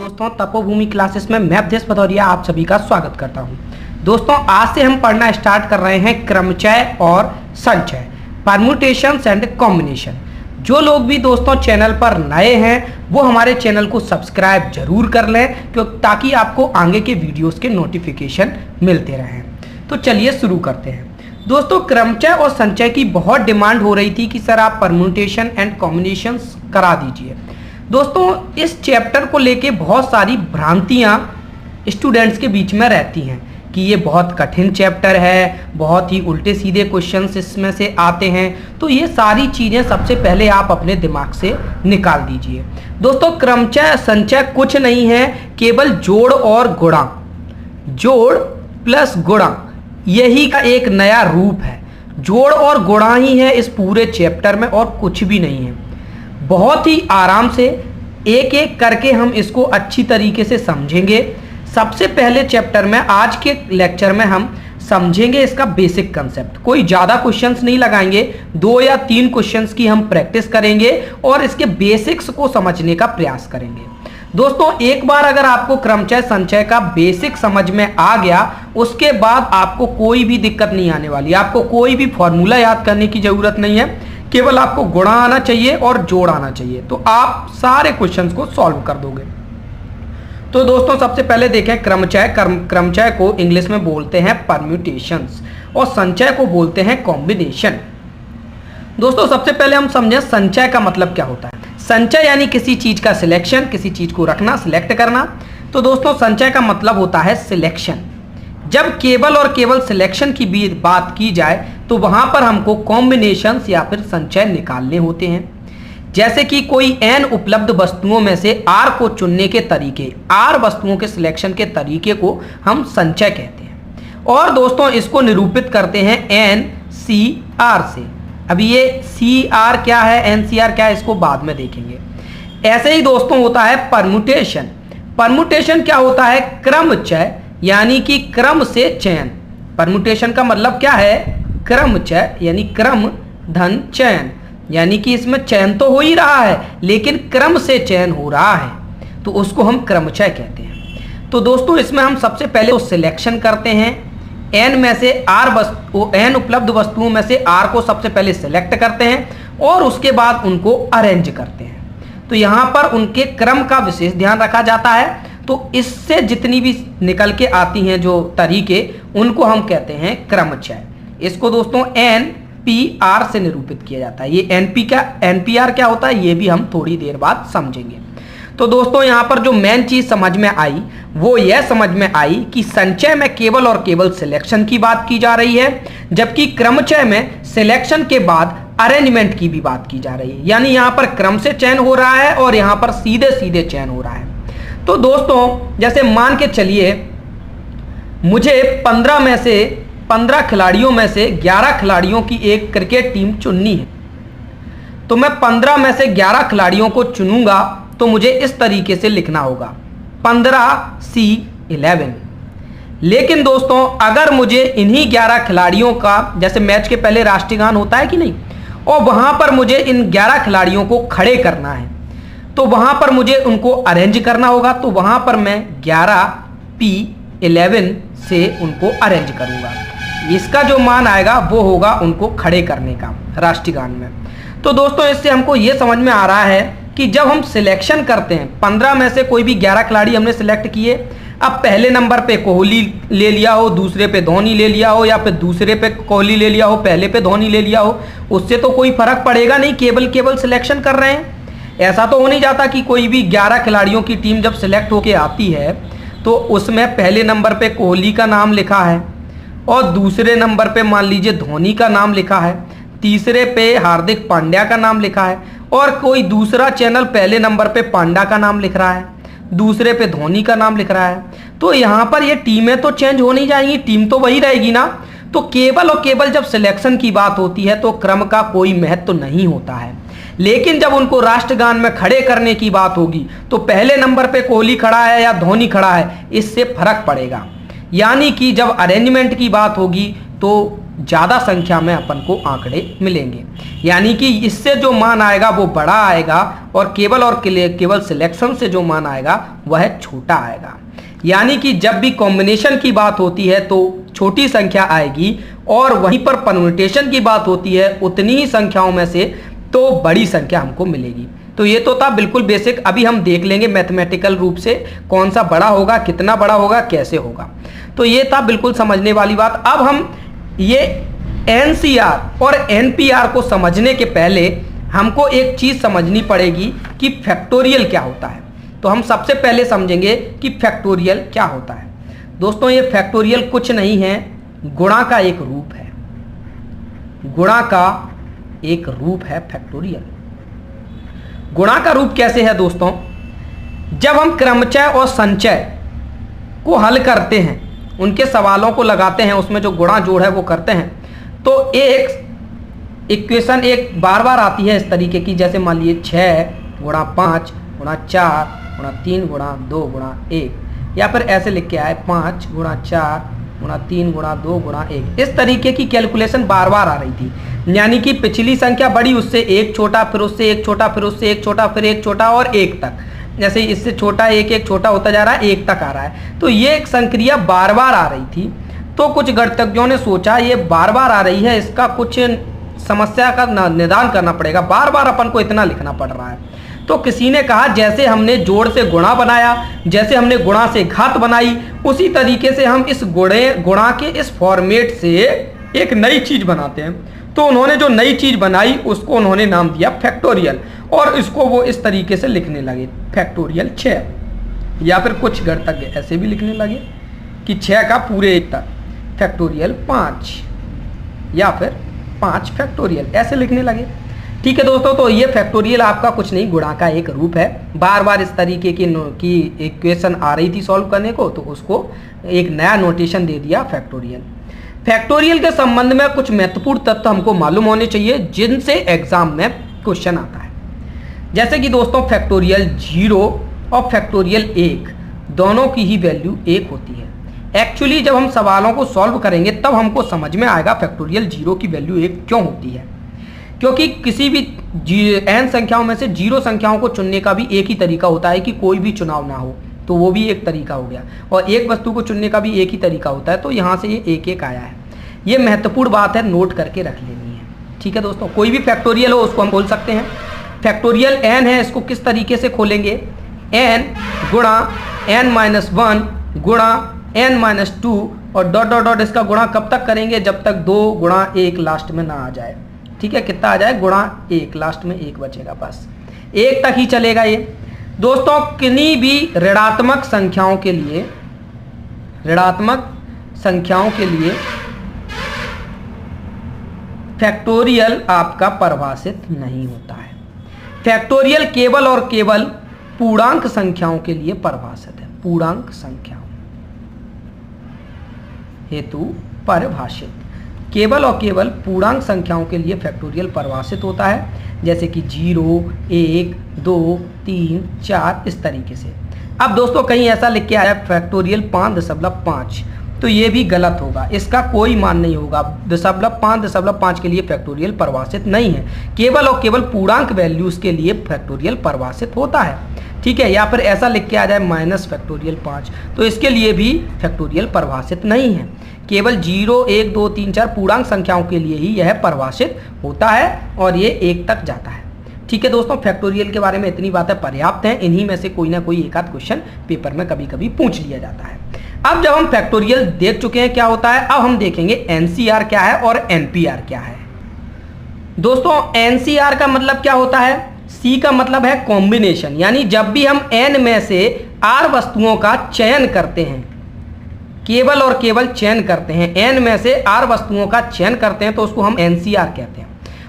दोस्तों, तपोभूमि क्लासेस में मैं अवधेश भदौरिया आप सभी का स्वागत करता हूं। दोस्तों, आज से हम पढ़ना स्टार्ट कर रहे हैं क्रमचय और संचय, परम्यूटेशंस एंड कॉम्बिनेशन। जो लोग भी दोस्तों चैनल पर नए हैं वो हमारे चैनल को सब्सक्राइब जरूर कर लें ताकि आपको आगे के वीडियोस के नोटिफिकेशन मिलते रहें। तो चलिए शुरू करते हैं। दोस्तों, क्रमचय और संचय की बहुत डिमांड हो रही थी कि सर आप परम्यूटेशन एंड कॉम्बिनेशंस करा दीजिए। दोस्तों, इस चैप्टर को लेके बहुत सारी भ्रांतियां स्टूडेंट्स के बीच में रहती हैं कि ये बहुत कठिन चैप्टर है, बहुत ही उल्टे सीधे क्वेश्चंस इसमें से आते हैं। तो ये सारी चीज़ें सबसे पहले आप अपने दिमाग से निकाल दीजिए। दोस्तों, क्रमचय संचय कुछ नहीं है, केवल जोड़ और गुणा, जोड़ प्लस गुणा, यही का एक नया रूप है। जोड़ और गुणा ही है इस पूरे चैप्टर में और कुछ भी नहीं है। बहुत ही आराम से एक एक करके हम इसको अच्छी तरीके से समझेंगे। सबसे पहले चैप्टर में आज के लेक्चर में हम समझेंगे इसका बेसिक कंसेप्ट। कोई ज़्यादा क्वेश्चंस नहीं लगाएंगे, 2 या 3 क्वेश्चंस की हम प्रैक्टिस करेंगे और इसके बेसिक्स को समझने का प्रयास करेंगे। दोस्तों, एक बार अगर आपको क्रमचय संचय का बेसिक समझ में आ गया, उसके बाद आपको कोई भी दिक्कत नहीं आने वाली। आपको कोई भी फॉर्मूला याद करने की जरूरत नहीं है, केवल आपको गुणा आना चाहिए और जोड़ आना चाहिए, तो आप सारे क्वेश्चंस को सॉल्व कर दोगे। तो दोस्तों, सबसे पहले देखें क्रमचय। क्रमचय को इंग्लिश में बोलते हैं परम्यूटेशंस और संचय को बोलते हैं कॉम्बिनेशन। दोस्तों, सबसे पहले हम समझें संचय का मतलब क्या होता है। संचय यानी किसी चीज का सिलेक्शन, किसी चीज को रखना, सिलेक्ट करना। तो दोस्तों, संचय का मतलब होता है सिलेक्शन। जब केवल और केवल सिलेक्शन की भी बात की जाए तो वहां पर हमको कॉम्बिनेशंस या फिर संचय निकालने होते हैं। जैसे कि कोई n उपलब्ध वस्तुओं में से r को चुनने के तरीके, r वस्तुओं के सिलेक्शन के तरीके को हम संचय कहते हैं। और दोस्तों, इसको निरूपित करते हैं NCR से। अभी ये CR क्या है, NCR क्या है, इसको बाद में देखेंगे। ऐसे ही दोस्तों होता है परम्यूटेशन। परम्यूटेशन क्या होता है, क्रमचय यानी कि क्रम से चयन। परम्यूटेशन का मतलब क्या है, क्रमचय यानी क्रम धन चयन, यानी कि इसमें चयन तो हो ही रहा है लेकिन क्रम से चयन हो रहा है, तो उसको हम क्रमचय कहते हैं। तो दोस्तों, इसमें हम सबसे पहले तो सिलेक्शन करते हैं। n में से n उपलब्ध वस्तुओं में से r को सबसे पहले सिलेक्ट करते हैं और उसके बाद उनको अरेंज करते हैं। तो यहाँ पर उनके क्रम का विशेष ध्यान रखा जाता है। तो इससे जितनी भी निकल के आती हैं जो तरीके, उनको हम कहते हैं क्रमचय। इसको दोस्तों NPR से निरूपित किया जाता है। ये NPR क्या होता है ये भी हम थोड़ी देर बाद समझेंगे। तो दोस्तों, यहाँ पर जो मेन चीज समझ में आई वो यह समझ में आई कि संचय में केवल और केवल सिलेक्शन की बात की जा रही है, जबकि क्रमचय में सिलेक्शन के बाद अरेंजमेंट की भी बात की जा रही है। यानी यहाँ पर क्रम से चयन हो रहा है और यहाँ पर सीधे सीधे चयन हो रहा है। तो दोस्तों, जैसे मान के चलिए मुझे 15 खिलाड़ियों में से 11 खिलाड़ियों की एक क्रिकेट टीम चुननी है। तो मैं 15 में से 11 खिलाड़ियों को चुनूंगा तो मुझे इस तरीके से लिखना होगा 15C11। लेकिन दोस्तों, अगर मुझे इन्हीं 11 खिलाड़ियों का, जैसे मैच के पहले राष्ट्रीय गान होता है कि नहीं, और वहां पर मुझे इन 11 खिलाड़ियों को खड़े करना है, तो वहां पर मुझे उनको अरेंज करना होगा। तो वहां पर मैं 11P11 से उनको अरेंज करूंगा। इसका जो मान आएगा वो होगा उनको खड़े करने का राष्ट्रीय गान में। तो दोस्तों, इससे हमको ये समझ में आ रहा है कि जब हम सिलेक्शन करते हैं, 15 में से कोई भी 11 खिलाड़ी हमने सिलेक्ट किए। अब पहले नंबर पे कोहली ले लिया हो, दूसरे पे धोनी ले लिया हो, या फिर दूसरे पे कोहली ले लिया हो, पहले पे धोनी ले लिया हो, उससे तो कोई फर्क पड़ेगा नहीं, केवल सिलेक्शन कर रहे हैं। ऐसा तो हो नहीं जाता कि कोई भी 11 खिलाड़ियों की टीम जब सिलेक्ट होके आती है तो उसमें पहले नंबर पे कोहली का नाम लिखा है और दूसरे नंबर पे मान लीजिए धोनी का नाम लिखा है, तीसरे पे हार्दिक पांड्या का नाम लिखा है, और कोई दूसरा चैनल पहले नंबर पे पांड्या का नाम लिख रहा है, दूसरे पे धोनी का नाम लिख रहा है। तो यहाँ पर ये टीमें तो चेंज हो नहीं जाएंगी, टीम तो वही रहेगी ना। तो केवल और केवल जब सिलेक्शन की बात होती है तो क्रम का कोई महत्व नहीं होता है। लेकिन जब उनको राष्ट्रगान में खड़े करने की बात होगी तो पहले नंबर पे कोहली खड़ा है या धोनी खड़ा है, इससे फर्क पड़ेगा। यानी कि जब अरेंजमेंट की बात होगी तो ज़्यादा संख्या में अपन को आंकड़े मिलेंगे। यानी कि इससे जो मान आएगा वो बड़ा आएगा और केवल सिलेक्शन से जो मान आएगा वह छोटा आएगा। यानी कि जब भी कॉम्बिनेशन की बात होती है तो छोटी संख्या आएगी और वहीं पर परम्यूटेशन की बात होती है उतनी ही संख्याओं में से तो बड़ी संख्या हमको मिलेगी। तो ये तो था बिल्कुल बेसिक। अभी हम देख लेंगे मैथमेटिकल रूप से कौन सा बड़ा होगा, कितना बड़ा होगा, कैसे होगा। तो ये था बिल्कुल समझने वाली बात। अब हम ये एनसीआर और एनपीआर को समझने के पहले हमको एक चीज़ समझनी पड़ेगी कि फैक्टोरियल क्या होता है। तो हम सबसे पहले समझेंगे कि फैक्टोरियल क्या होता है। दोस्तों ये फैक्टोरियल कुछ नहीं है, गुणा का एक रूप है। गुणा का एक रूप है फैक्टोरियल। गुणा का रूप कैसे है दोस्तों? जब हम क्रमचय और संचय को हल करते हैं, उनके सवालों को लगाते हैं, उसमें जो गुणा जोड़ है वो करते हैं, तो एक इक्वेशन एक बार बार आती है इस तरीके की, जैसे मान लीजिए 6 गुणा 5 गुणा 4 गुणा 3 गुणा 2 गुणा 1, या फिर ऐसे लिख के आए 5 गुणा 4 गुणा 3 गुणा 2 गुणा 1। इस तरीके की कैलकुलेशन बार बार आ रही थी। यानी कि पिछली संख्या बड़ी, उससे एक छोटा, फिर उससे एक छोटा, फिर उससे एक छोटा, फिर एक छोटा और एक तक, जैसे इससे छोटा एक एक छोटा होता जा रहा है, एक तक आ रहा है। तो ये एक संक्रिया बार बार आ रही थी। तो कुछ गणितज्ञों ने सोचा ये बार बार आ रही है, इसका कुछ समस्या का निदान करना पड़ेगा, बार बार अपन को इतना लिखना पड़ रहा है। तो किसी ने कहा जैसे हमने जोड़ से गुणा बनाया, जैसे हमने गुणा से घात बनाई, उसी तरीके से हम इस गुणा के इस फॉर्मेट से एक नई चीज बनाते हैं। तो उन्होंने जो नई चीज बनाई उसको उन्होंने नाम दिया फैक्टोरियल, और इसको वो इस तरीके से लिखने लगे फैक्टोरियल 6, या फिर कुछ गणितज्ञ ऐसे भी लिखने लगे कि 6 का पूरे एक तक फैक्टोरियल 5, या फिर 5 फैक्टोरियल, ऐसे लिखने लगे। ठीक है दोस्तों, तो ये फैक्टोरियल आपका कुछ नहीं, गुणा का एक रूप है। बार बार इस तरीके की इक्वेशन आ रही थी सॉल्व करने को, तो उसको एक नया नोटेशन दे दिया फैक्टोरियल। फैक्टोरियल के संबंध में कुछ महत्वपूर्ण तथ्य हमको मालूम होने चाहिए जिनसे एग्जाम में क्वेश्चन आता है। जैसे कि दोस्तों फैक्टोरियल 0 और फैक्टोरियल 1 दोनों की ही वैल्यू 1 होती है। एक्चुअली जब हम सवालों को सॉल्व करेंगे तब हमको समझ में आएगा फैक्टोरियल 0 की वैल्यू 1 क्यों होती है। क्योंकि किसी भी n संख्याओं में से 0 संख्याओं को चुनने का भी एक ही तरीका होता है कि कोई भी चुनाव ना हो, तो वो भी एक तरीका हो गया, और एक वस्तु को चुनने का भी एक ही तरीका होता है। तो यहाँ से ये एक एक आया है। ये महत्वपूर्ण बात है, नोट करके रख लेनी है। ठीक है दोस्तों, कोई भी फैक्टोरियल हो उसको हम खोल सकते हैं। फैक्टोरियल n है, इसको किस तरीके से खोलेंगे? n गुणा n-1 गुणा n-2 और डॉट डॉट डॉट, इसका गुणा कब तक करेंगे? जब तक 2 गुणा 1 लास्ट में ना आ जाए। ठीक है, कितना आ जाए? गुणा 1, लास्ट में 1 बचेगा, बस 1 तक ही चलेगा ये। दोस्तों किन्हीं भी ऋणात्मक संख्याओं के लिए फैक्टोरियल आपका परिभाषित नहीं होता है। फैक्टोरियल केवल और केवल पूर्णांक संख्याओं के लिए परिभाषित है। पूर्णांक संख्याओं हेतु परिभाषित, केवल और केवल पूर्णांक संख्याओं के लिए फैक्टोरियल परिभाषित होता है। जैसे कि 0, 1, 2, 3, 4, इस तरीके से। अब दोस्तों कहीं ऐसा लिख के आया फैक्टोरियल 5.5, तो ये भी गलत होगा, इसका कोई मान नहीं होगा। 5.5 के लिए फैक्टोरियल परिभाषित नहीं है। केवल और केवल पूर्णांक वैल्यूज के लिए फैक्टोरियल परिभाषित होता है। ठीक है, या फिर ऐसा लिख के आ जाए -5, तो इसके लिए भी फैक्टोरियल परिभाषित नहीं है। केवल 0, 1, 2, 3, 4 पूर्णांक संख्याओं के लिए ही यह परिभाषित होता है और ये 1 तक जाता है। ठीक है दोस्तों, फैक्टोरियल के बारे में इतनी बातें पर्याप्त हैं। इन्हीं में से कोई ना कोई एक आध क्वेश्चन पेपर में कभी कभी पूछ लिया जाता है। अब जब हम फैक्टोरियल देख चुके हैं क्या होता है, अब हम देखेंगे एनसीआर क्या है और एनपीआर क्या है। दोस्तों एनसीआर का मतलब क्या होता है? सी का मतलब है कॉम्बिनेशन, यानी जब भी हम एन में से आर वस्तुओं का चयन करते हैं, केवल और केवल चयन करते हैं, एन में से आर वस्तुओं का चयन करते हैं, तो उसको हम एनसीआर कहते हैं।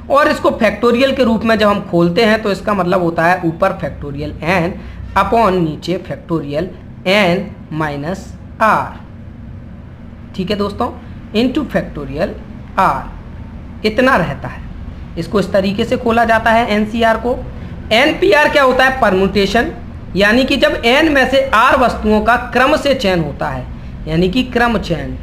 और इसको फैक्टोरियल के रूप में जब हम खोलते हैं तो इसका मतलब होता है ऊपर फैक्टोरियल एन अपॉन नीचे फैक्टोरियल एन माइनस आर। ठीक है दोस्तों, इनटू फैक्टोरियल आर, इतना रहता है। इसको इस तरीके से खोला जाता है एनसीआर को। एनपीआर क्या होता है? परम्यूटेशन, यानी कि जब एन में से आर वस्तुओं का क्रम से चयन होता है, यानी कि क्रम चयन।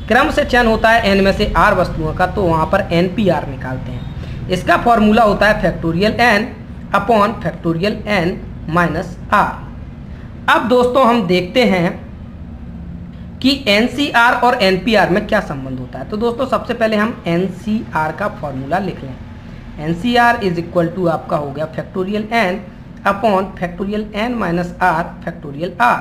क्रम से चयन होता है n में से r वस्तुओं का, तो वहाँ पर NPR निकालते हैं। इसका फॉर्मूला होता है factorial n upon factorial n minus r। अब दोस्तों हम देखते हैं कि NCR और NPR में क्या संबंध होता है। तो दोस्तों सबसे पहले हम NCR का फॉर्मूला लिख लें। NCR इज इक्वल टू आपका हो गया factorial n upon factorial n minus r factorial r।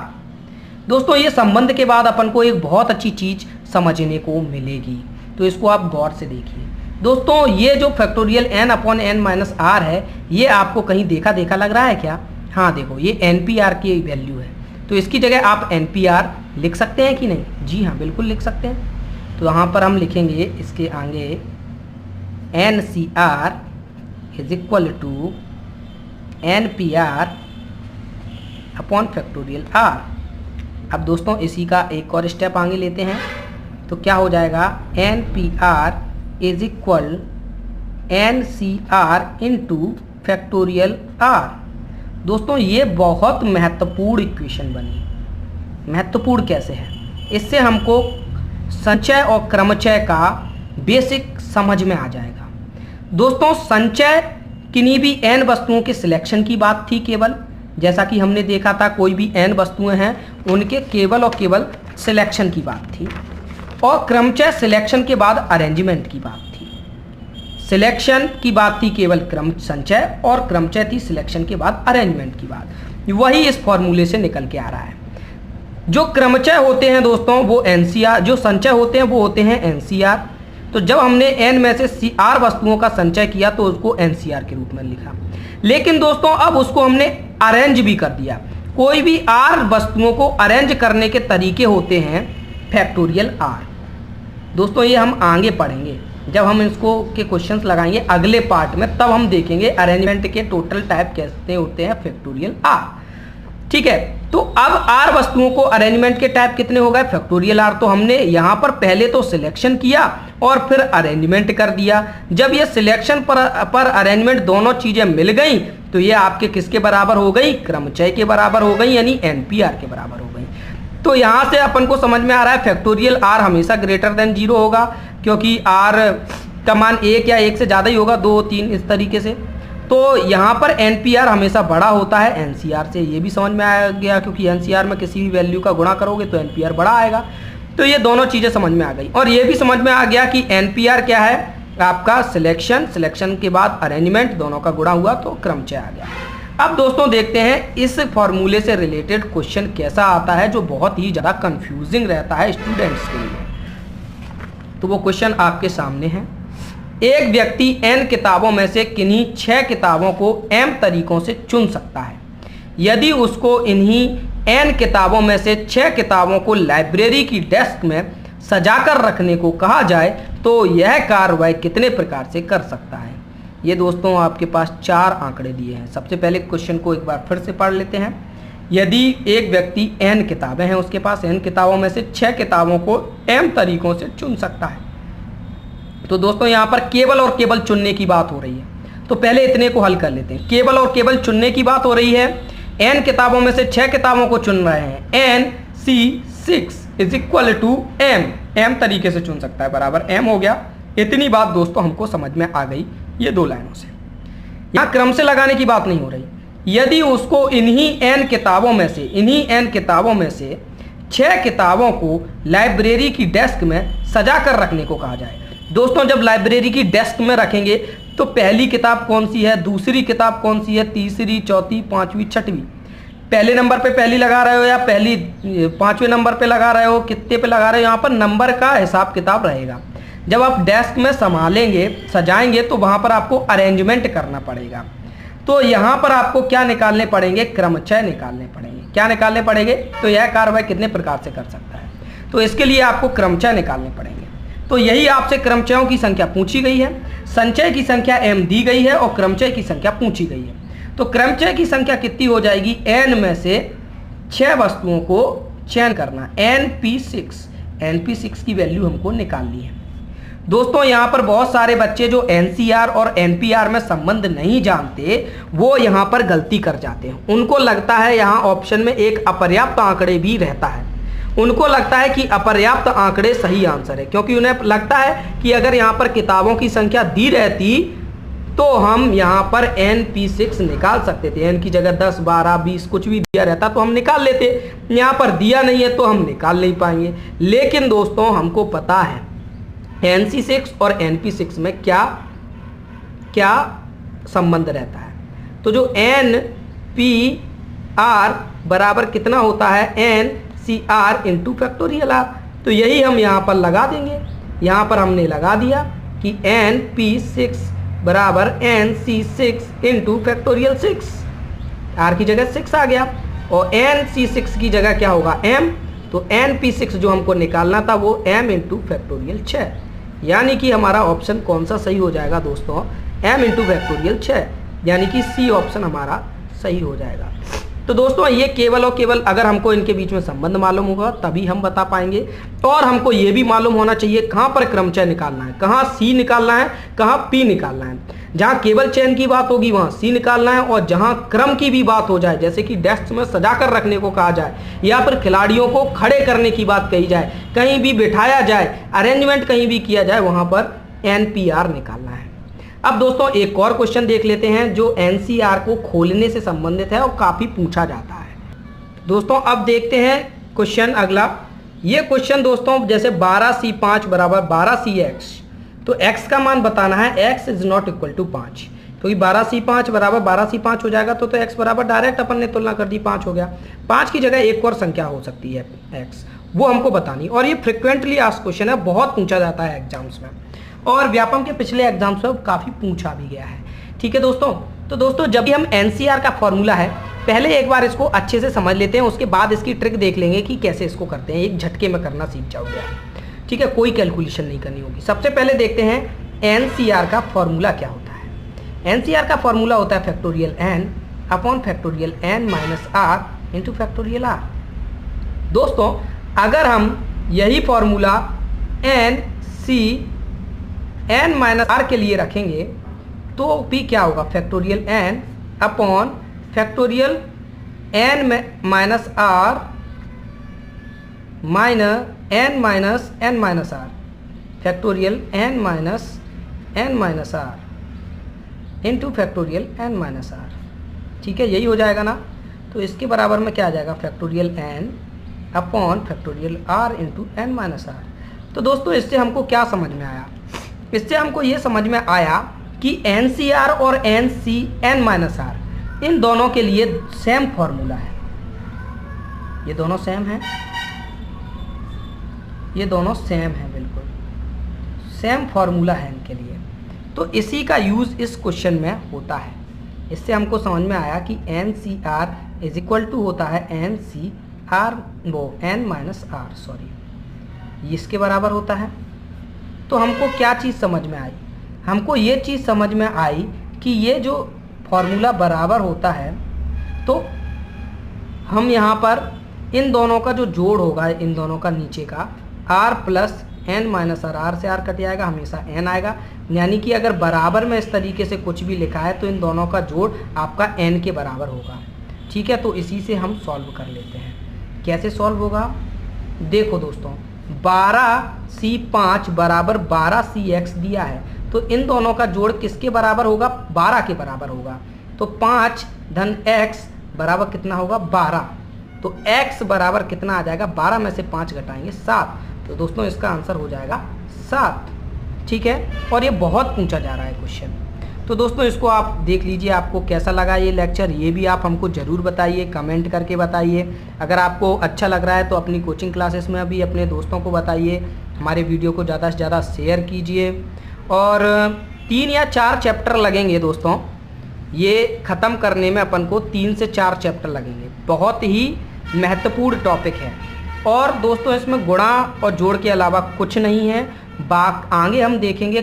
दोस्तों ये संबंध के बाद अपन को एक बहुत अच्छी चीज समझने को मिलेगी, तो इसको आप गौर से देखिए। दोस्तों ये जो factorial n upon n minus r है, ये आपको कहीं देखा देखा लग रहा है क्या? हाँ देखो, ये NPR की वैल्यू है, तो इसकी जगह आप NPR लिख सकते हैं कि नहीं? जी हाँ, बिल्कुल लिख सकते हैं। तो यहाँ पर हम लिखेंगे इसके आगे NCR is equal to NPR upon factorial r। अब दोस्तों इसी का एक और स्टेप आगे लेते हैं, तो क्या हो जाएगा? NPR is equal NCR into factorial r। दोस्तों ये बहुत महत्वपूर्ण इक्वेशन बनी। महत्वपूर्ण कैसे है? इससे हमको संचय और क्रमचय का बेसिक समझ में आ जाएगा। दोस्तों संचय किन्हीं भी n वस्तुओं के सिलेक्शन की बात थी केवल, जैसा कि हमने देखा था कोई भी n वस्तुएं हैं उनके केवल और केवल सिलेक्शन की बात थी, और क्रमचय सिलेक्शन के बाद अरेंजमेंट की बात थी। सिलेक्शन की बात थी केवल क्रम संचय, और क्रमचय थी सिलेक्शन के बाद अरेंजमेंट की बात। वही इस फॉर्मूले से निकल के आ रहा है। जो क्रमचय होते हैं दोस्तों वो NCR, जो संचय होते हैं वो होते हैं NCR। तो जब हमने n में से r वस्तुओं का संचय किया तो उसको NCR के रूप में लिखा, लेकिन दोस्तों अब उसको हमने अरेंज भी कर दिया। कोई भी r वस्तुओं को अरेंज करने के तरीके होते हैं फैक्टोरियल r। दोस्तों ये हम आगे पढ़ेंगे, जब हम इसको के क्वेश्चंस लगाएंगे अगले पार्ट में, तब हम देखेंगे अरेंजमेंट के टोटल टाइप कैसे होते हैं फैक्टोरियल r। ठीक है, तो अब r वस्तुओं को अरेंजमेंट के टाइप कितने हो गए? Factorial r। तो हमने यहाँ पर पहले तो सिलेक्शन किया और फिर अरेंजमेंट कर दिया। जब ये सिलेक्शन पर अरेंजमेंट दोनों चीजें मिल गई तो ये आपके किसके बराबर हो गई? क्रमचय के बराबर हो गई, यानी NPR के बराबर हो गई। तो यहाँ से अपन को समझ में आ रहा है फैक्टोरियल r हमेशा ग्रेटर देन 0 होगा, क्योंकि r का मान 1 या 1 से ज़्यादा ही होगा, 2 3 इस तरीके से। तो यहाँ पर NPR हमेशा बड़ा होता है NCR से, ये भी समझ में आ गया, क्योंकि NCR में किसी भी वैल्यू का गुणा करोगे तो NPR बड़ा आएगा। तो ये दोनों चीज़ें समझ में आ गई, और ये भी समझ में आ गया कि NPR क्या है? आपका सिलेक्शन, सिलेक्शन के बाद अरेंजमेंट, दोनों का गुणा हुआ तो क्रमचय आ गया। अब दोस्तों देखते हैं इस फॉर्मूले से रिलेटेड क्वेश्चन कैसा आता है, जो बहुत ही ज़्यादा कंफ्यूजिंग रहता है स्टूडेंट्स के लिए। तो वो क्वेश्चन आपके सामने है। एक व्यक्ति n किताबों में से किन्हीं 6 किताबों को m तरीकों से चुन सकता है। यदि उसको इन्हीं n किताबों में से 6 किताबों को लाइब्रेरी की डेस्क में सजाकर रखने को कहा जाए तो यह कार्रवाई कितने प्रकार से कर सकता है? ये दोस्तों आपके पास 4 आंकड़े दिए हैं। सबसे पहले क्वेश्चन को एक बार फिर से पढ़ लेते हैं। यदि एक व्यक्ति n किताबें हैं, उसके पास n किताबों में से 6 किताबों को m तरीकों से चुन सकता है। तो दोस्तों यहाँ पर केवल और केवल चुनने की बात हो रही है, तो पहले इतने को हल कर लेते हैं। केवल और केवल चुनने की बात हो रही है। n किताबों में से 6 किताबों को चुन रहे हैं। NC6 is equal to m तरीके से चुन सकता है, बराबर m हो गया। इतनी बात दोस्तों हमको समझ में आ गई ये 2 लाइनों से। यहाँ क्रम से लगाने की बात नहीं हो रही। यदि उसको इन्हीं n किताबों में से 6 किताबों को लाइब्रेरी की डेस्क में सजा कर रखने को कहा जाए। दोस्तों जब लाइब्रेरी की डेस्क में रखेंगे तो पहली किताब कौन सी है, दूसरी किताब कौन सी है, तीसरी, चौथी, पांचवी, छठवीं, पहले नंबर पे पहली लगा रहे हो या पहली 5वें नंबर पे लगा रहे हो, कितने पे लगा रहे हो, यहाँ पर नंबर का हिसाब किताब रहेगा। जब आप डेस्क में संभालेंगे, सजाएंगे, तो वहाँ पर आपको अरेंजमेंट करना पड़ेगा। तो यहाँ पर आपको क्या निकालने पड़ेंगे? क्रमचय निकालने पड़ेंगे। क्या निकालने पड़ेंगे? तो यह कार्रवाई कितने प्रकार से कर सकता है, तो इसके लिए आपको क्रमचय निकालने पड़ेंगे। तो यही आपसे क्रमचयों की संख्या पूछी गई है, संचय की संख्या m दी गई है और क्रमचय की संख्या पूछी गई है। तो क्रमचय की संख्या कितनी हो जाएगी? n में से 6 वस्तुओं को चयन करना, NP6 की वैल्यू हमको निकालनी है। दोस्तों यहाँ पर बहुत सारे बच्चे जो NCR और NPR में संबंध नहीं जानते, वो यहाँ पर गलती कर जाते हैं। उनको लगता है यहाँ ऑप्शन में एक अपर्याप्त आंकड़े भी रहता है। उनको लगता है कि अपर्याप्त आंकड़े सही आंसर है, क्योंकि उन्हें लगता है कि अगर यहाँ पर किताबों की संख्या दी रहती तो हम यहाँ पर NP6 निकाल सकते थे। n की जगह 10, 12, 20 कुछ भी दिया रहता तो हम निकाल लेते। यहाँ पर दिया नहीं है तो हम निकाल नहीं पाएंगे। लेकिन दोस्तों हमको पता है NC6 और NP6 में क्या क्या संबंध रहता है। तो जो NPR बराबर कितना होता है, NCR इंटू फैक्टोरियल R। तो यही हम यहाँ पर लगा देंगे। यहाँ पर हमने लगा दिया कि NP6 बराबर NC6 इंटू फैक्टोरियल 6। R की जगह 6 आ गया और NC6 की जगह क्या होगा, M। तो NP6 जो हमको निकालना था वो M इंटू फैक्टोरियल 6, यानी कि हमारा ऑप्शन कौन सा सही हो जाएगा दोस्तों, M इंटू फैक्टोरियल 6, यानी कि C ऑप्शन हमारा सही हो जाएगा। तो दोस्तों ये केवल और केवल अगर हमको इनके बीच में संबंध मालूम होगा तभी हम बता पाएंगे। और हमको ये भी मालूम होना चाहिए कहाँ पर क्रमचय निकालना है, कहाँ C निकालना है, कहाँ P निकालना है। जहाँ केवल चयन की बात होगी वहाँ C निकालना है, और जहाँ क्रम की भी बात हो जाए, जैसे कि डेस्क में सजा कर रखने को कहा जाए या फिर खिलाड़ियों को खड़े करने की बात कही जाए, कहीं भी बिठाया जाए, अरेंजमेंट कहीं भी किया जाए, वहाँ पर NPR निकालना है। अब दोस्तों एक और क्वेश्चन देख लेते हैं जो NCR को खोलने से संबंधित है और काफ़ी पूछा जाता है। दोस्तों अब देखते हैं क्वेश्चन अगला। ये क्वेश्चन दोस्तों जैसे 12C5 बराबर 12CX, तो x का मान बताना है, x is not equal to 5, क्योंकि 12C5 बराबर 12C5 हो जाएगा तो x बराबर डायरेक्ट अपन ने तुलना कर दी 5 हो गया। 5 की जगह एक और संख्या हो सकती है x, वो हमको बतानी। और ये फ्रिक्वेंटली आस्क्ड क्वेश्चन है, बहुत पूछा जाता है एग्जाम्स में, और व्यापम के पिछले एग्जाम्स में काफ़ी पूछा भी गया है। ठीक है दोस्तों, तो दोस्तों जब भी हम NCR का फॉर्मूला है, पहले एक बार इसको अच्छे से समझ लेते हैं, उसके बाद इसकी ट्रिक देख लेंगे कि कैसे इसको करते हैं। एक झटके में करना सीख जाओगे, ठीक है, कोई कैलकुलेशन नहीं करनी होगी। सबसे पहले देखते हैं NCR का फॉर्मूला क्या होता है। NCR का फॉर्मूला होता है factorial N upon factorial N minus R into factorial R। दोस्तों अगर हम यही फॉर्मूला N माइनस R के लिए रखेंगे तो P क्या होगा, factorial N upon factorial N minus R minus N minus R, factorial N minus R into factorial N minus R। ठीक है, यही हो जाएगा ना। तो इसके बराबर में क्या आ जाएगा, factorial N upon factorial R into N minus R। तो दोस्तों इससे हमको क्या समझ में आया, इससे हमको ये समझ में आया कि NCR और N माइनस R इन दोनों के लिए सेम फॉर्मूला है। ये दोनों सेम हैं, ये दोनों सेम हैं, बिल्कुल सेम फॉर्मूला है इनके लिए। तो इसी का यूज़ इस क्वेश्चन में होता है। इससे हमको समझ में आया कि NCR इज इक्वल टू होता है N माइनस R, सॉरी, इसके बराबर होता है। तो हमको क्या चीज़ समझ में आई, हमको ये चीज़ समझ में आई कि ये जो फॉर्मूला बराबर होता है तो हम यहाँ पर इन दोनों का जो जोड़ होगा, इन दोनों का नीचे का R plus N minus R, R से R कट जाएगा, हमेशा N आएगा। यानी कि अगर बराबर में इस तरीके से कुछ भी लिखा है तो इन दोनों का जोड़ आपका N के बराबर होगा। ठीक है, तो इसी से हम सॉल्व कर लेते हैं। कैसे सॉल्व होगा, देखो दोस्तों 12C5 बराबर 12CX दिया है, तो इन दोनों का जोड़ किसके बराबर होगा, 12 के बराबर होगा। तो 5 धन x बराबर कितना होगा, 12। तो x बराबर कितना आ जाएगा, 12 में से 5 घटाएंगे 7। तो दोस्तों इसका आंसर हो जाएगा 7। ठीक है, और ये बहुत पूछा जा रहा है क्वेश्चन। तो दोस्तों इसको आप देख लीजिए, आपको कैसा लगा ये लेक्चर, ये भी आप हमको ज़रूर बताइए, कमेंट करके बताइए। अगर आपको अच्छा लग रहा है तो अपनी कोचिंग क्लासेस में भी अपने दोस्तों को बताइए। हमारे वीडियो को ज़्यादा से ज़्यादा शेयर कीजिए। और 3 या 4 चैप्टर लगेंगे दोस्तों, ये ख़त्म करने में अपन को 3 से 4 चैप्टर लगेंगे। बहुत ही महत्वपूर्ण टॉपिक है। और दोस्तों इसमें गुणा और जोड़ के अलावा कुछ नहीं है। आगे हम देखेंगे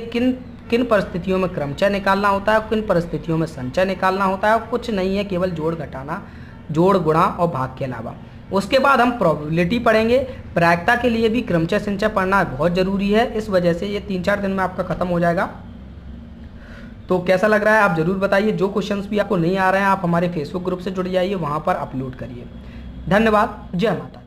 किन परिस्थितियों में क्रमचय निकालना होता है, किन परिस्थितियों में संचय निकालना होता है, और कुछ नहीं है, केवल जोड़ घटाना, जोड़ गुणा और भाग के अलावा। उसके बाद हम प्रोबेबिलिटी पढ़ेंगे। प्रायिकता के लिए भी क्रमचय संचय पढ़ना बहुत ज़रूरी है, इस वजह से ये 3-4 दिन में आपका ख़त्म हो जाएगा। तो कैसा लग रहा है आप ज़रूर बताइए। जो क्वेश्चंस भी आपको नहीं आ रहे हैं आप हमारे फेसबुक ग्रुप से जुड़ जाइए, वहाँ पर अपलोड करिए। धन्यवाद, जय माता।